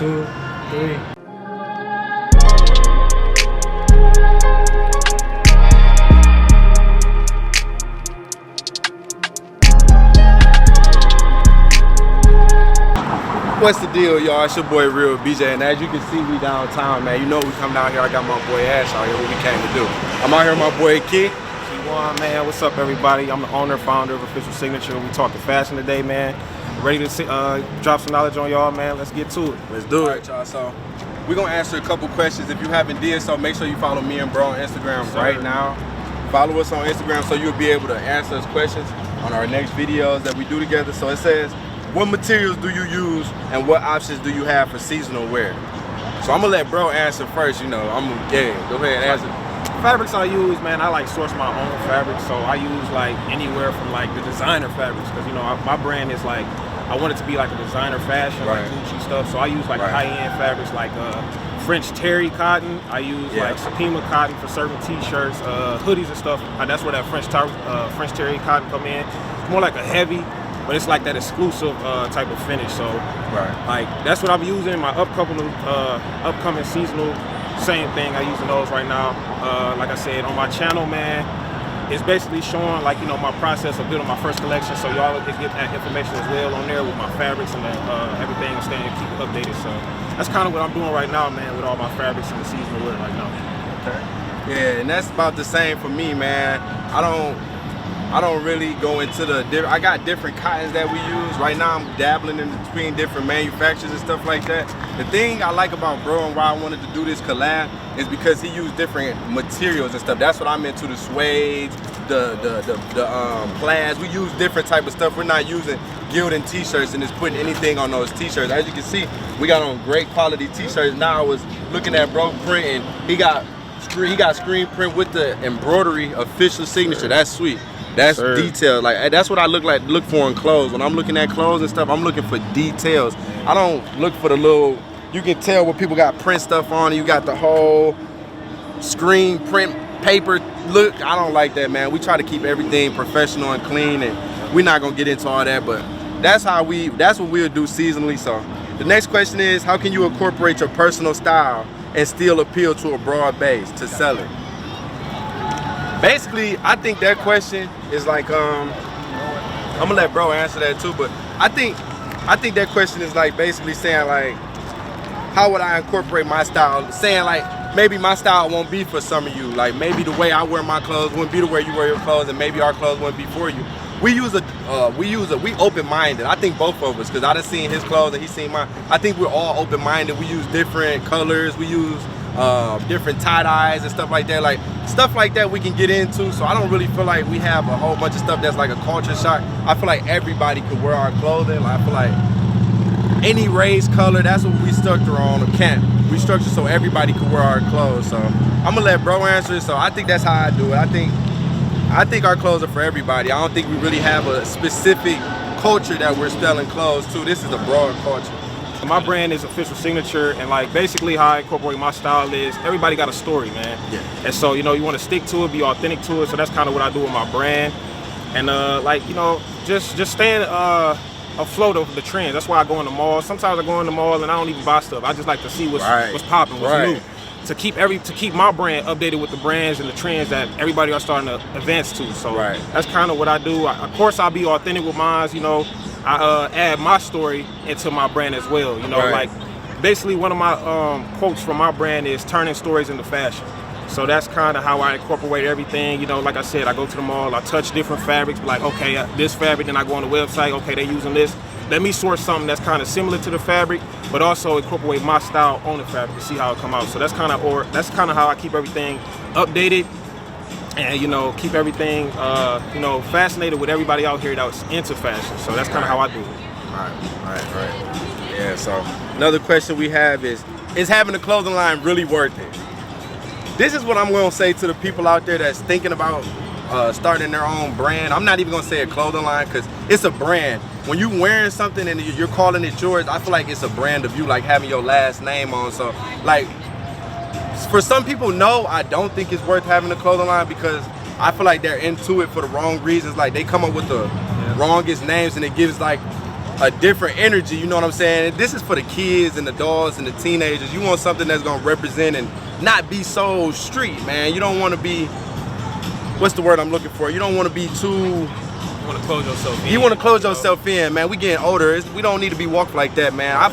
2, 3. What's the deal, y'all? It's your boy Real BJ, and as you can see, we downtown, man. You know we come down here. I got my boy Ash out here. What we came to do? I'm out here with my boy Key. Key1, man. What's up, everybody? I'm the owner, founder of Official Signature. We talking fashion today, man. Ready to drop some knowledge on y'all, man. Let's get to it. Let's do it. All right, y'all. So we're gonna answer a couple questions. If you haven't did so, make sure you follow me and bro on Instagram right now. Follow us on Instagram so you'll be able to answer us questions on our next videos that we do together. So it says, what materials do you use and what options do you have for seasonal wear? So I'm gonna let bro answer first, you know. Go ahead and answer. Fabrics I use, man, I like source my own fabrics. So I use like anywhere from like the designer fabrics, because you know my brand is like, I want it to be like a designer fashion, like Gucci stuff. So I use like high-end fabrics like French terry cotton. I use like Supima cotton for certain t-shirts, hoodies and stuff. That's where that French terry cotton come in. It's more like a heavy, but it's like that exclusive type of finish. So like that's what I'm using. My upcoming seasonal, same thing. I'm using those right now. Like I said, on my channel, man, it's basically showing like, you know, my process of building my first collection. So y'all can get that information as well on there with my fabrics and everything, and staying keep it updated. So that's kind of what I'm doing right now, man, with all my fabrics and the seasonal wear right now. Okay. Yeah, and that's about the same for me, man. I don't really go into the I got different cottons that we use. Right now I'm dabbling in between different manufacturers and stuff like that. The thing I like about bro and why I wanted to do this collab is because he used different materials and stuff. That's what I'm into, the suede, the plaids. We use different type of stuff. We're not using gilding t-shirts and just putting anything on those t-shirts. As you can see, we got on great quality t-shirts. Now I was looking at bro print, and he got screen print with the embroidery official signature. That's sweet. That's detailed. Like that's what I look for in clothes. When I'm looking at clothes and stuff, I'm looking for details. I don't look for the little, you can tell what people got print stuff on. You got the whole screen print paper look. I don't like that, man. We try to keep everything professional and clean, and we're not gonna get into all that, but that's what we'll do seasonally. So the next question is, how can you incorporate your personal style and still appeal to a broad base to sell it? Basically, I think that question is like, I'm gonna let bro answer that too, but I think that question is like basically saying like, how would I incorporate my style? Saying like, maybe my style won't be for some of you. Like maybe the way I wear my clothes wouldn't be the way you wear your clothes, and maybe our clothes wouldn't be for you. We open-minded. I think both of us, because I done seen his clothes and he's seen mine. I think we're all open-minded. We use different colors. We use different tie-dyes and stuff like that. Like stuff like that we can get into. So I don't really feel like we have a whole bunch of stuff that's like a culture shock. I feel like everybody could wear our clothing. Like, I feel like any race, color, that's what we structure on a camp. We structure so everybody could wear our clothes. So I'm gonna let bro answer it. So I think that's how I do it. I think our clothes are for everybody. I don't think we really have a specific culture that we're selling clothes to. This is a broad culture. My brand is Official Signature, and like basically how I incorporate my style is everybody got a story, man. Yeah. And so, you know, you want to stick to it, be authentic to it. So that's kind of what I do with my brand. And like, you know, just staying afloat of the trends. That's why I go in the mall. Sometimes I go in the mall and I don't even buy stuff. I just like to see what's popping, what's new. To keep my brand updated with the brands and the trends that everybody are starting to advance to. So that's kind of what I do. Of course, I'll be authentic with mine, you know. I add my story into my brand as well, you know. Like basically one of my quotes from my brand is turning stories into fashion. So that's kind of how I incorporate everything, you know. Like I said, I go to the mall, I touch different fabrics, like okay, this fabric, then I go on the website, okay, they're using this. Let me source something that's kind of similar to the fabric, but also incorporate my style on the fabric to see how it come out. So that's kind of how I keep everything updated, and you know, keep everything you know, fascinated with everybody out here that's into fashion. So that's kind of how I do it. All right. Yeah. So another question we have is having a clothing line really worth it? This is what I'm gonna say to the people out there that's thinking about starting their own brand. I'm not even gonna say a clothing line, because it's a brand. When you wearing something and you're calling it yours, I feel like it's a brand of you, like having your last name on. So like, for some people, no, I don't think it's worth having a clothing line, because I feel like they're into it for the wrong reasons. Like they come up with the wrongest names, and it gives like a different energy, you know what I'm saying? This is for the kids and the dogs and the teenagers. You want something that's gonna represent and not be so street, man. You don't want to be, what's the word I'm looking for? You don't want to be too, You want to close yourself in. you want to close yourself in, man. We getting older. We don't need to be walked like that, man.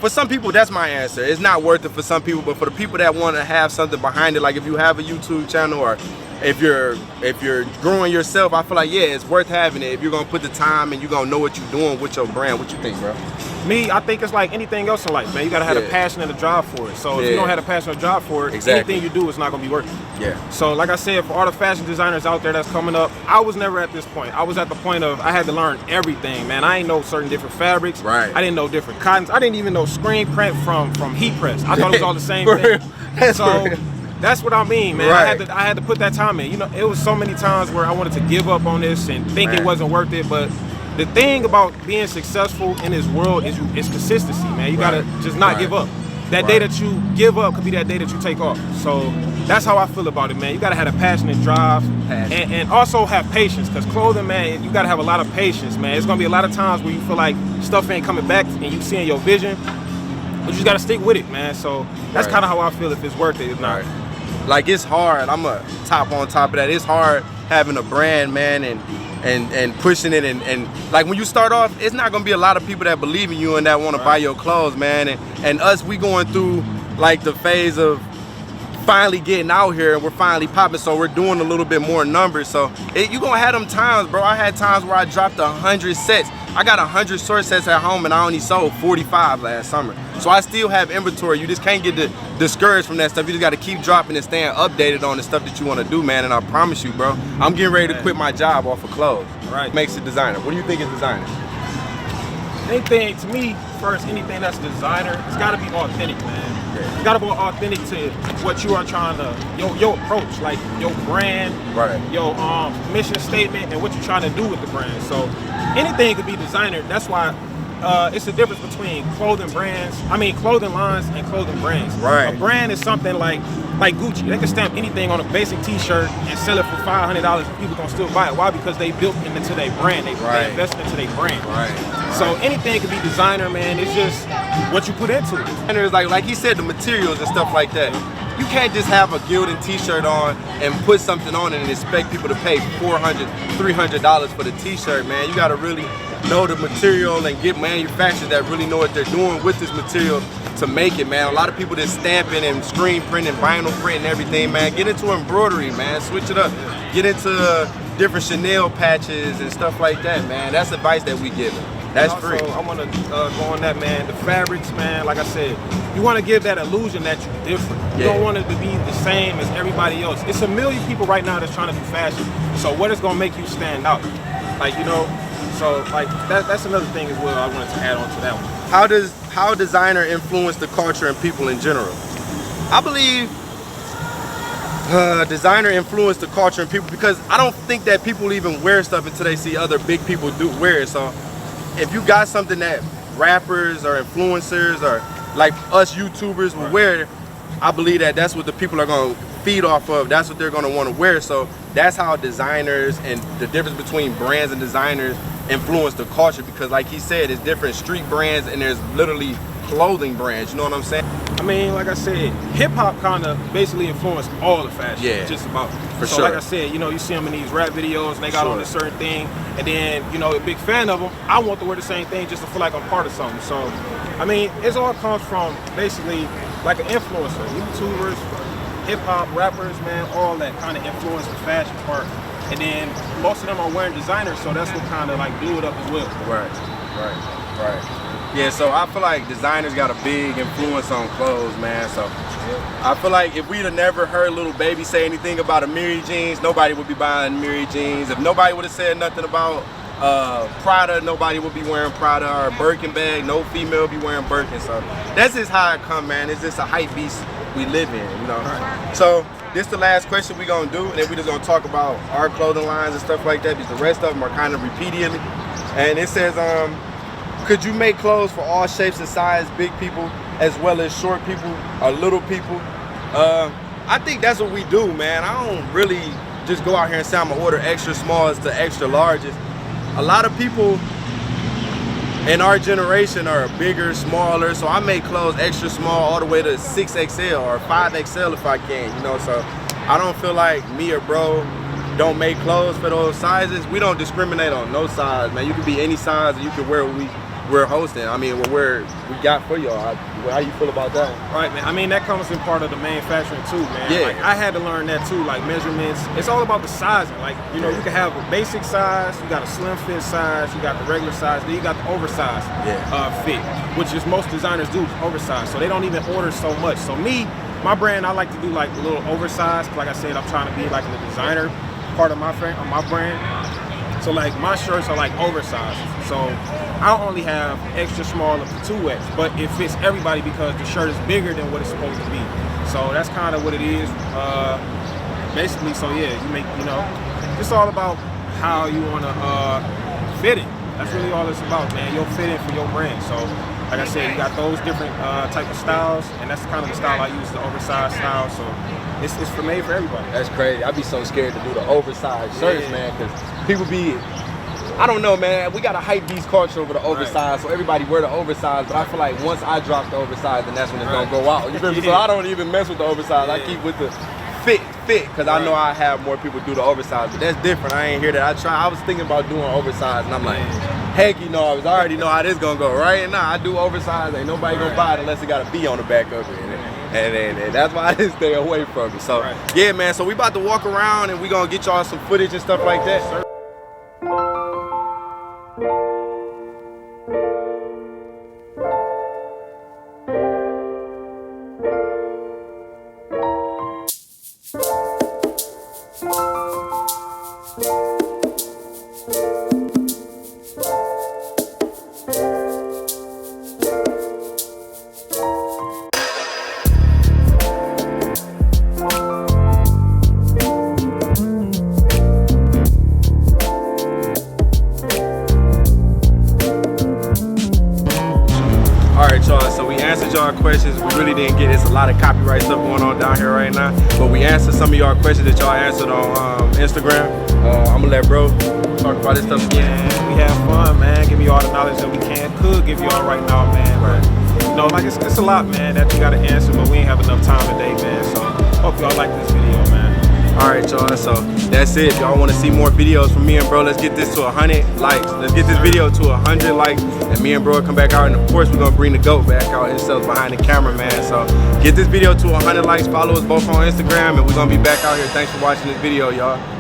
For some people, that's my answer. It's not worth it for some people, but for the people that want to have something behind it, like if you have a YouTube channel or if you're growing yourself, I feel like, yeah, it's worth having it if you're gonna put the time and you're gonna know what you're doing with your brand. What you think, bro? Me, I think it's like anything else in life, man. You gotta have a passion and a drive for it. So if you don't have a passion or drive for it, anything you do is not gonna be worth it. Yeah. So like I said, for all the fashion designers out there that's coming up, I was never at this point. I was at the point of I had to learn everything, man. I ain't know certain different fabrics. Right. I didn't know different cottons. I didn't even know screen print from heat press. I thought it was all the same thing. That's what I mean, man. Right. I had to put that time in. You know, it was so many times where I wanted to give up on this and think it wasn't worth it, but the thing about being successful in this world is consistency, man. You gotta just not give up. That day that you give up could be that day that you take off. So that's how I feel about it, man. You gotta have a passion and drive, and also have patience. Cause clothing, man, you gotta have a lot of patience, man. It's gonna be a lot of times where you feel like stuff ain't coming back and you seeing your vision, but you just gotta stick with it, man. So that's kind of how I feel if it's worth it. If not. Like, it's hard. I'm a top on top of that. It's hard having a brand, man, and pushing it and like when you start off, it's not gonna be a lot of people that believe in you and that want to buy your clothes, man. And us, we going through like the phase of finally getting out here and we're finally popping, so we're doing a little bit more numbers. So you gonna have them times, bro. I had times where I dropped 100 sets. I got 100 short sets at home and I only sold 45 last summer. So I still have inventory. You just can't get discouraged from that stuff. You just gotta keep dropping and staying updated on the stuff that you wanna do, man. And I promise you, bro, I'm getting ready to quit my job off of clothes. Right. Makes it designer. What do you think is designer? Anything, to me, first, anything that's designer, it's gotta be authentic, man. You gotta be authentic to what you are trying to, your approach, like your brand, your mission statement, and what you're trying to do with the brand. So anything could be designer. That's why it's the difference between clothing lines and clothing brands. Right. A brand is something like Gucci. They can stamp anything on a basic T-shirt and sell it for $500 and people gonna still buy it. Why? Because they built into their brand. They invest into their brand. So anything could be designer, man. It's just what you put into it. And there's like he said, the materials and stuff like that. You can't just have a Gildan T-shirt on and put something on it and expect people to pay $400, $300 for the T-shirt, man. You gotta really know the material and get manufacturers that really know what they're doing with this material to make it, man. A lot of people just stamping and screen printing, vinyl printing, everything, man. Get into embroidery, man. Switch it up. Get into different Chanel patches and stuff like that, man. That's advice that we give. That's free. I want to go on that, man. The fabrics, man, like I said, you want to give that illusion that you're different. You don't want it to be the same as everybody else. It's a million people right now that's trying to do fashion. So what is going to make you stand out? Like, you know, so like that's another thing as well I wanted to add on to that one. How designer influence the culture and people in general? I believe designer influence the culture and people because I don't think that people even wear stuff until they see other big people do wear it. So if you got something that rappers or influencers or like us YouTubers will wear, I believe that that's what the people are going to feed off of. That's what they're going to want to wear. So that's how designers and the difference between brands and designers influence the culture because like he said, it's different street brands and there's literally clothing brands, you know what I'm saying? I mean, like I said, hip-hop kind of basically influenced all the fashion, just about. So like I said, you know, you see them in these rap videos and they got on a certain thing, and then, you know, a big fan of them, I want to wear the same thing just to feel like I'm part of something. So, I mean, it all comes from basically like an influencer, YouTubers, hip-hop, rappers, man, all that kind of influence the fashion part. And then most of them are wearing designers, so that's what kind of like blew it up as well. Right. Yeah, so I feel like designers got a big influence on clothes, man. So I feel like if we'd have never heard Lil Baby say anything about Amiri jeans, nobody would be buying Amiri jeans. If nobody would have said nothing about Prada, nobody would be wearing Prada, or Birkin bag, no female would be wearing Birkin. So that's just how it come, man. It's just a hype beast we live in, you know. So this is the last question we gonna do, and then we just gonna talk about our clothing lines and stuff like that, because the rest of them are kind of repeatedly. And it says, could you make clothes for all shapes and sizes, big people as well as short people or little people? I think that's what we do, man. I don't really just go out here and say I'm gonna order extra smalls to extra larges. A lot of people, in our generation are bigger, smaller. So I make clothes extra small all the way to 6XL or 5XL if I can, you know. So I don't feel like me or bro don't make clothes for those sizes. We don't discriminate on no size, man. You can be any size and you can wear what we're hosting. I mean, what we got for y'all. How you feel about that? Right, man. I mean, that comes in part of the manufacturing too, man. Yeah. Like, I had to learn that too, like measurements. It's all about the sizing. Like, you know, you can have a basic size, you got a slim fit size, you got the regular size, then you got the oversized fit, which is most designers do, oversized. So they don't even order so much. So me, my brand, I like to do like a little oversized. Like I said, I'm trying to be like the designer part of my brand. So like my shirts are like oversized. So I only have extra small up to 2X, but it fits everybody because the shirt is bigger than what it's supposed to be. So that's kind of what it is, basically. So yeah, you make, you know, it's all about how you want to fit it. That's really all it's about, man. You'll fit it for your brand. So like I said, you got those different type of styles, and that's kind of the style I use, the oversized style. So it's made for everybody. That's crazy. I'd be so scared to do the oversized shirts, man, because people be, I don't know, man. We gotta hype these culture over the oversized, so everybody wear the oversized. But I feel like once I drop the oversized, then that's when it's gonna go out. You feel me? So I don't even mess with the oversized. I keep with the fit, because I know I have more people do the oversized. But that's different. I ain't hear that. I was thinking about doing oversized, and I'm like, heck, you know, I already know how this gonna go, right? Now I do oversized. Ain't nobody gonna buy it unless it got a B on the back of it. And that's why I just stay away from it. So yeah, man. So we about to walk around and we gonna get y'all some footage and stuff like that. So we answered y'all questions. We really didn't get, it's a lot of copyright stuff going on down here right now, but we answered some of y'all questions that y'all answered on Instagram. I'm gonna let bro talk about this stuff again. We have fun, man. Give you all the knowledge that we could give you all right now, man. But, you know, like it's a lot, man, that you gotta answer, but we ain't have enough time today, man. So hope y'all like this video, man. All right, y'all, so that's it. If y'all want to see more videos from me and bro, let's get this to 100 likes. Let's get this video to 100 likes, and me and bro come back out, and of course we're gonna bring the GOAT back out himself behind the camera, man. So get this video to 100 likes, follow us both on Instagram, and we're gonna be back out here. Thanks for watching this video, y'all.